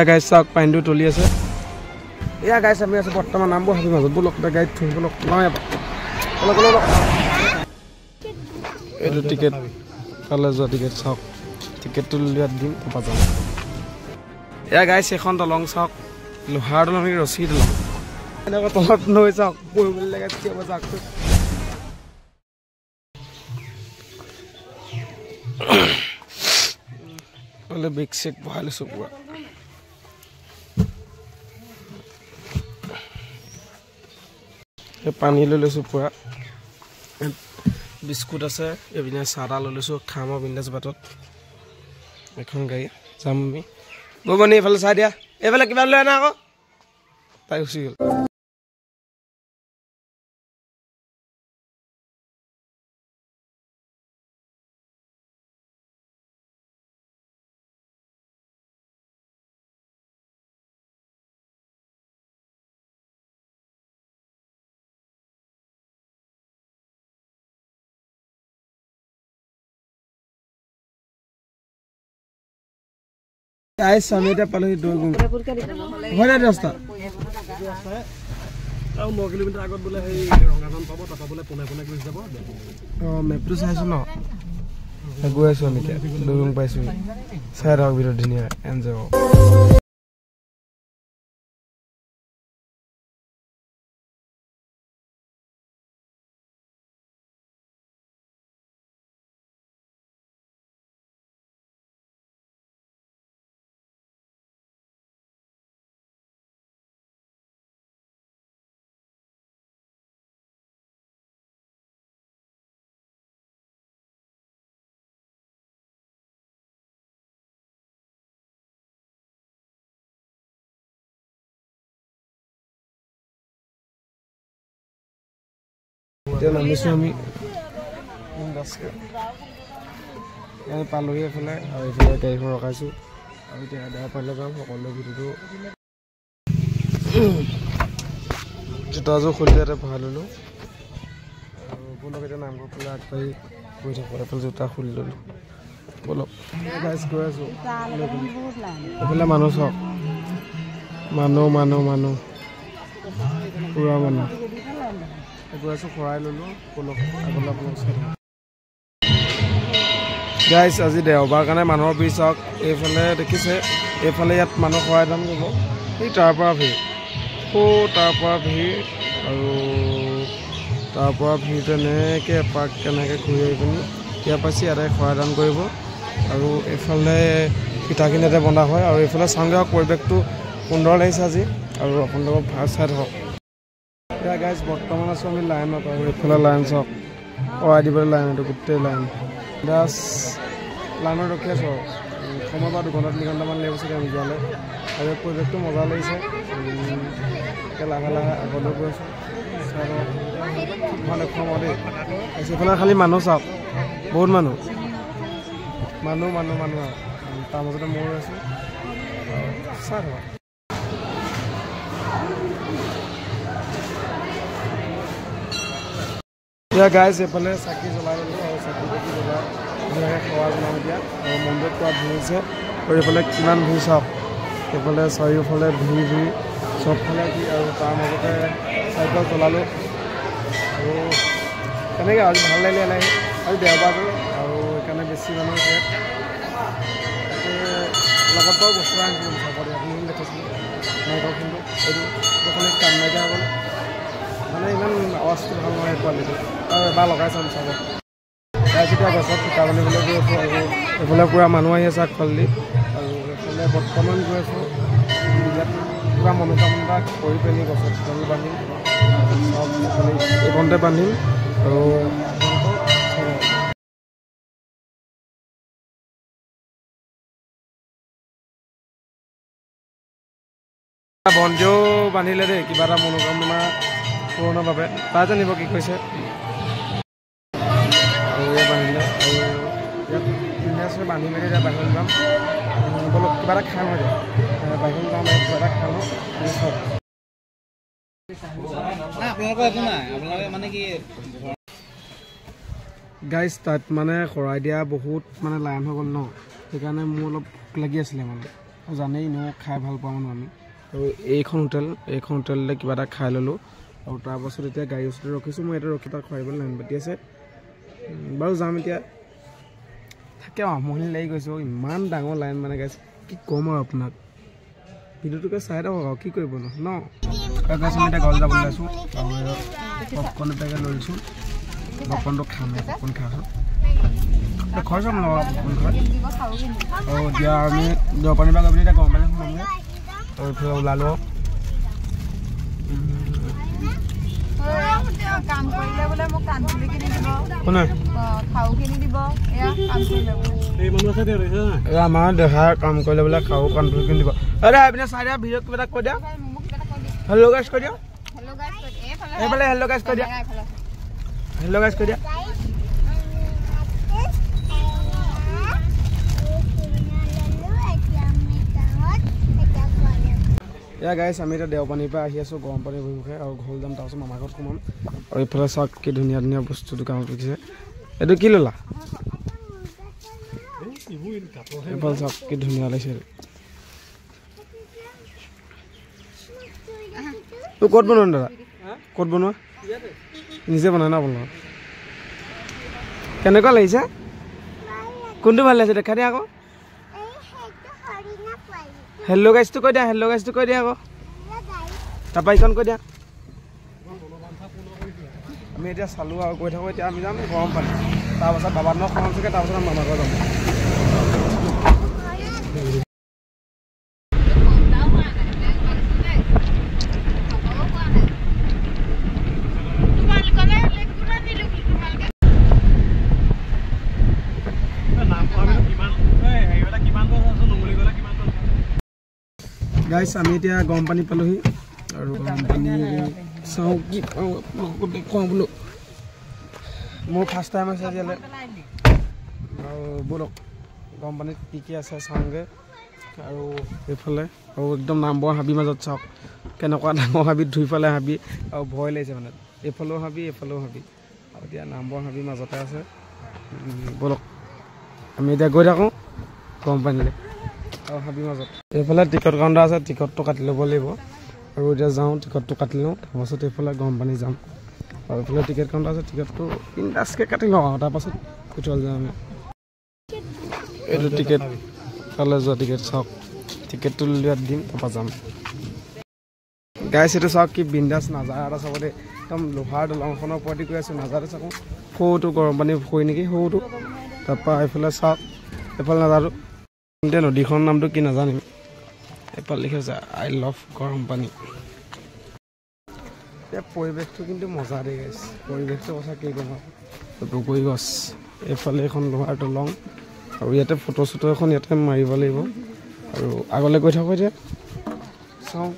গাইছ চাওক পানীটো তুলি আছে এয়া গাইছ আমি আছো বৰ্তমান নামবোৰ হাবি মাজত বলক গাইড থৈ বলক নহয় এইটো টিকেট পালে যোৱা টিকেট চাওক টিকেটটো উলিয়াই দিম তাৰপৰা যাম এয়া গাইছ এখন দলং চাওক লোহাৰ দলং ৰছী দলং এনেকুৱা তলত নৈ চাওক পৰিবলৈ লাগে চাওক বলে বিগ চেক বহাই লৈছোঁ পুৰা পানী লৈ লৈছোঁ পুৰা বিস্কুট আছে এইপিনে চাহ তাহ লৈ লৈছোঁ খাম আৰু বিন্দাছ বাটত এখন গাড়ী যাম আমি ববনি এইফালে চাই দিয়া এইফালে কিবা লৈ আনা আকৌ তাই গুচি গ'ল गाइस हम এটা পালো দৈ গুম হয় না ৰাস্তা আৰু 9 কিলোমিটাৰ আগত বলে হেই ৰঙাজান পাব তাপা বলে পুনে পুনে গৈ যাব মেপটো চাইছো ন গৈ আছো আমি দৈ গুম পাইছো চাই ৰাখ ভিডিও ধুনীয়া এনজয় নামিছো আমি পালোহি এইফালে আৰু এইফালে গাড়ীখন ৰখাইছোঁ আৰু এতিয়া আদা পালে যাম সকলোৱে ভিডিঅ'টো জোতাযোৰ খুলি ইয়াতে ভৰাই ল'লোঁ আৰু বলক এতিয়া নামঘৰ ফালে আগবাঢ়ি গৈ থাকোঁ এইফালে জোতা খুলি ল'লোঁ বলক গাইছ গৈ আছোঁ এইফালে মানুহ চাওক মানুহ পুৰা মানুহ গৈ আছোঁ খৰাই ল'লোঁ বলক আগলৈ আপোনাক চাই গাইছ আজি দেওবাৰ কাৰণে মানুহৰ ভিৰ চাওক এইফালে দেখিছে এইফালে ইয়াত মানুহ খৰাই দাম যাব সেই তাৰপৰা ভিৰ তাৰপৰা ভিৰ আৰু তাৰপৰা ভিৰ তেনেকৈ এপাক কেনেকৈ ঘূৰি আহি পিনি ইয়াৰ পাইছে ইয়াতে খৰাই দাম কৰিব আৰু এইফালে পিঠাখিনি ইয়াতে বন্ধা হয় আৰু এইফালে চাওঁগৈ পৰিৱেশটো সুন্দৰ লাগিছে আজি আৰু আপোনালোকক ভাল চাই থাকক এতিয়া গাইছ বৰ্তমান আছোঁ আমি লাইনত আৰু এইফালে লাইন চাওক খৰাই দিবলৈ লাইন এইটো গোটেই লাইন জাষ্ট লাইনত ৰখি আছোঁ আৰু সময় বা 2 ঘণ্টা 3 ঘণ্টামান লাগিব চাগে আমি যোৱালৈ আৰু পৰিৱেশটো মজা লাগিছে এতিয়া লাহে লাহে আগলৈ গৈ আছোঁ মানে খোৱা দেই এইফালে খালি মানুহ চাওক বহুত মানুহ আৰু তাৰ মাজতে মই আছোঁ চাই থাকক এতিয়া গাইছ এইফালে চাকি জ্বলাই ল'লোঁ আৰু চাকি জ্বলাই ধুনীয়াকৈ খোৱা বনাওঁ এতিয়া আৰু মন্দিৰত পোৱা ভিৰ হৈছে আৰু এইফালে কিমান ভিৰ চাওক এইফালে চাৰিওফালে ভিৰ চবফালে ভিৰ আৰু তাৰ মাজতে চাইকেল চলালোঁ আৰু তেনেকৈ আজি ভাল লাগিলে এনেকৈ আজি দেওবাৰটো আৰু সেইকাৰণে বেছি মানুহ আছে তাকে লগত বাৰু বস্তু আনিছিলোঁ চাবলৈ আপুনি দেখিছিলোঁ নাইকলখিনিটো এইটো খালি কাম নাইকিয়া হৈ গ'ল মানে ইমান আৱাজটো ভাল নহয় কোৱালিটি আৰু এবাৰ লগাই চাম চাব এতিয়া গছত সূতা বান্ধিবলৈ গৈ আছোঁ আৰু এইফালে পূৰা মানুহ আহি আছে আগফালেদি আৰু এইফালে বৰ্তমান গৈ আছোঁ ইয়াত পূৰা মনোকামনা কৰি পিনি গছত সূতাবোৰ বান্ধিম চব এইখনতে বান্ধিম আৰু বন্দিও বান্ধিলে দেই কিবা এটা মনোকামনা পূৰণৰ বাবে তাই জানিব কি কৈছে আৰু বান্ধিলে আৰু ইয়াত ধুনীয়াছে বান্ধি মেলি এতিয়া বাহিৰত যাম বলক কিবা এটা খাম আৰু বাহিৰত যাম কিবা এটা খাম গাইছ তাত মানে শৰাই দিয়া বহুত মানে লাইন হৈ গ'ল ন সেইকাৰণে মোৰ অলপ ভোক লাগি আছিলে মানে জানেই নো খাই ভাল পাওঁ মানুহ আমি আৰু এইখন হোটেললৈ কিবা এটা খাই ল'লোঁ আৰু তাৰপাছত এতিয়া গাড়ী ওচৰতে ৰখিছোঁ মই এটা ৰখি তাত খুৱাইবলৈ লাইন পাতি আছে বাৰু যাম এতিয়া থাকে আমনি লাগি গৈছোঁ ইমান ডাঙৰ লাইন মানে গাইছ কি ক'ম আৰু আপোনাক ভিডিঅ'টোকে চাই থাকক আৰু কি কৰিব ন গাইছ আমি এতিয়া ঘৰলৈ যাবলৈ আছোঁ আৰু পপকৰ্ণ এটাকে লৈ লৈছোঁ পপকৰ্ণটো খাম পপকৰ্ণ খাওঁ ঘৰ যাম ন পপকৰ্ণ খাই আৰু এতিয়া আমি দৰপানী পৰা গৈ পিনি এতিয়া গৰম পানী সোমামগৈ আৰু এইফালে ওলালোঁ কাম কৰিলে বোলে মোক কাণফুলি কিনি দিব কোনে খাও কিনি দিব এয়া কাম কৰিলে বোলে এই মানুহ আছে দে ৰৈছে না এ আমাৰ দেখাৰ কাম কৰিলে বোলে খাও কাণফুলি কিনি দিব আৰে আপুনি চাই দিয়া ভিডিঅ' কিবা এটা কৈ দিয়া হেল্ল' গাইছ কৈ দিয়া এইফালে হেল্ল' গাইছ কৈ দিয়া হেল্ল' গাইছ কৈ দিয়া এয়া গাইছ আমি এতিয়া দেওপানীৰ পৰা আহি আছোঁ গৰম পানী অভিমুখে আৰু ঘৰ যাম তাৰপিছত মামাৰ ঘৰত সোমাম আৰু এইফালে চাওক কি ধুনীয়া ধুনীয়া বস্তু দোকানত দেখিছে এইটো কি ল'লা এইফালে চাওক কি ধুনীয়া লাগিছে তোৰ ক'ত বনোৱা দাদা ক'ত বনোৱা নিজে বনাই ন বনোৱা কেনেকুৱা লাগিছে কোনটো ভাল লাগিছে দেখা দিয়া আকৌ হেল্ল' গাইছটো কৈ দিয়া হেল্ল' গাইছটো কৈ দিয়া আকৌ তাৰপৰা এইখন কৈ দিয়া আমি এতিয়া চালোঁ আৰু গৈ থাকোঁ এতিয়া আমি যাম গৰম পানী তাৰপাছত বাবাহঁতৰ খৰম চাগে তাৰপাছত আমি মামাৰ ঘৰ যাম গাইছ আমি এতিয়া গৰম পানী পালোহি আৰু গৰম পানী চাওঁ কি পাওঁ আপোনালোকক দেখুৱাওঁ বোলো মোৰ ফাৰ্ষ্ট টাইম আছে আজিলৈ আৰু ব'লক গৰম পানীত কি কি আছে চাওঁগৈ আৰু এইফালে আৰু একদম নামবৰ হাবিৰ মাজত চাওক কেনেকুৱা ডাঙৰ হাবিত ধুই পেলাই হাবি আৰু ভয় লাগিছে মানে এইফালেও হাবি এইফালেও হাবি আৰু এতিয়া নামবৰ হাবিৰ মাজতে আছে ব'লক আমি এতিয়া গৈ থাকোঁ গৰম পানীলৈ আৰু হাবিৰ মাজত এইফালে টিকট কাউণ্টাৰ আছে টিকটটো কাটি ল'ব লাগিব আৰু এতিয়া যাওঁ টিকটটো কাটি লওঁ তাৰপাছত এইফালে গৰম পানী যাম আৰু এইফালে টিকেট কাউণ্টাৰ আছে টিকটটো ইণ্ডাষ্টকৈ কাটি লওঁ আৰু তাৰপাছত ভিতৰলৈ যাম আমি এইটো টিকেট তালৈ যোৱা টিকেট চাওক টিকেটটো উলিয়াই দিম তাৰপৰা যাম গাইছ এইটো চাওক কি বিন্দাছ নাজাৰা এটা চাব দেই একদম লোহাৰ দলংখনৰ ওপৰতে গৈ আছোঁ নাজাৰে চাওঁ সৰুটো গৰম পানী পুখুৰী নেকি সৰুটো তাৰপৰা এইফালে চাওক এইফালে নাজাৰো এতিয়া নদীখনৰ নামটো কি নাজানিম এইফালে লিখি আছে আই লাভ গৰম পানী এতিয়া পৰিৱেশটো কিন্তু মজা দেই গাইছ পৰিৱেশটো কথা কি ক'ম বগৰী গছ এইফালে এখন লোহাৰ দলং আৰু ইয়াতে ফটো চটো এখন ইয়াতে মাৰিব লাগিব আৰু আগলৈ গৈ থাকোঁ এতিয়া চাওঁ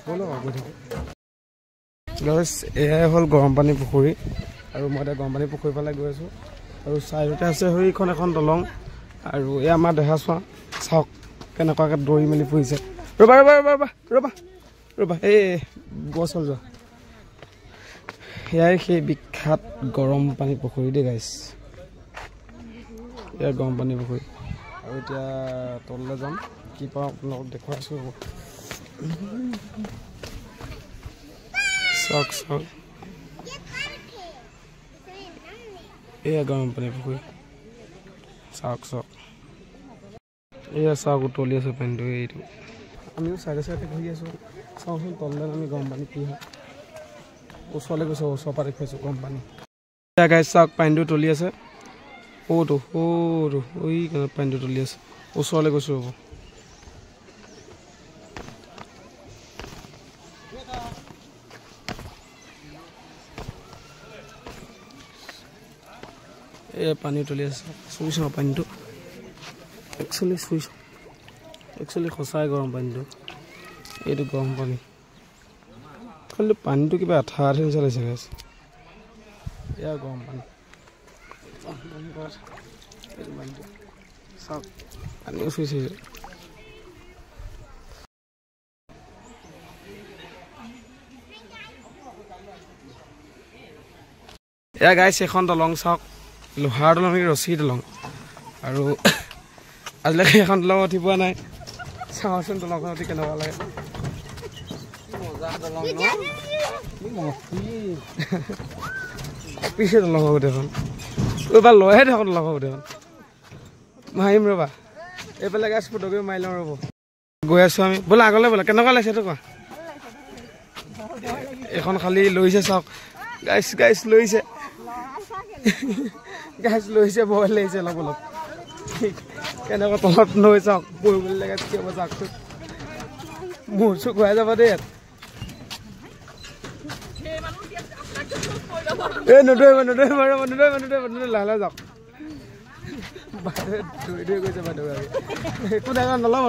গৈ থাকোঁ গাইছ এয়াই হ'ল গৰম পানী পুখুৰী আৰু মই এতিয়া গৰম পানী পুখুৰী ফালে গৈ আছোঁ আৰু চাইডতে আছে সেইখন এখন দলং আৰু এই আমাৰ দেহা চোৱা চাওক কেনেকুৱাকৈ দৌৰি মেলি ফুৰিছে ৰ'বা ৰ'বা ৰ'বা ৰ'বা ৰ'বা ৰ'বা এই গছ হ'ল যোৱা সেয়াই সেই বিখ্যাত গৰম পানী পুখুৰী দেই গাইছ এয়া গৰম পানী পুখুৰী আৰু এতিয়া তললৈ যাম কি পাওঁ আপোনালোকক দেখুৱাই আছোঁ চাওক চাওক এয়া গৰম পানী পুখুৰী চাওক চাওক এয়া চাওক উতলি আছোঁ পানীটো এইটো আমিও চাইডে চাইডে ঘূৰি আছোঁ চাওঁচোন তললৈ আমি গৰম পানী কি হয় ওচৰলৈ গৈছোঁ ওচৰৰ পৰা দেখুৱাইছোঁ গৰম পানী এতিয়া গাইছ চাওক পানীটো উতলি আছে সৰুটো সৰু ঐ পানীটো উতলি আছে ওচৰলৈ গৈছোঁ ৰ'ব এই পানী উতলি আছে চুই চাওঁ পানীটো একচুৱেলি চুই চাওঁ একচুৱেলি সঁচাই গৰম পানীটো এইটো গৰম পানী খালি পানীটো কিবা আঠা আঠি নিচিনা লাগিছে গাইছ এয়া গৰম পানী চাওক পানীও চুইছে এয়া গাইছ এখন দলং চাওক লোহাৰ দলং ৰছী দলং আৰু আজিলৈকে এখন দলং উঠি পোৱা নাই চাওঁচোন দলংখন উঠি কেনেকুৱা লাগে পিছে দলং গোটেইখন এইবাৰ লৈহে থাকোঁ দলং গোটেইখন মাৰিম ৰ'বা এইফালে গাছ ফটোগ্ৰাফী মাৰি লওঁ ৰ'ব গৈ আছোঁ আমি বোলে আগলৈ বোলে কেনেকুৱা লাগিছে এইটো কোৱা এখন খালি লৈছে চাওক গাইছ লৈছে ভয় লাগিছে অলপ অলপ কেনেকুৱা তলত নৈ চাওক বহিবলৈ লাগে কি হ'ব চাওকচোন মূৰ চুৰ ঘূৰাই যাব দেই এই নদৌৰিব লাহে যাওক দৌৰি গৈছে বাইদেউ একো দেখা নল'ব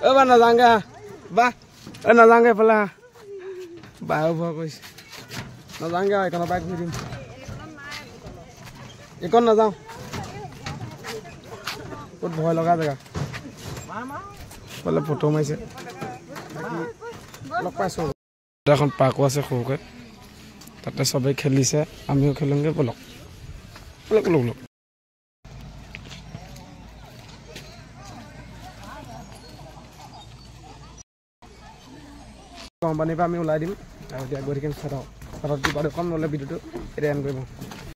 অ' বা নাযাওঁগে হা বা নাযাওঁগে এইফালে হা বায়ো ভয় কৰিছে নাযাওঁগে আৰু এইকণৰ পৰা ঘূৰি দিম এইকণ নাযাওঁ বহুত ভয় লগা জেগা বোলে ফটো মাৰিছে লগ পাইছোঁ এখন পাৰ্কো আছে সৰুকৈ তাতে চবেই খেলিছে আমিও খেলোঁগৈ ব'লক কোম্পানীৰ পৰা আমি ওলাই দিম আৰু এতিয়া গৈ থাকিম চাওঁ কিবা দেখোন ল'লে ভিডিঅ'টো এতিয়া এণ্ড কৰিব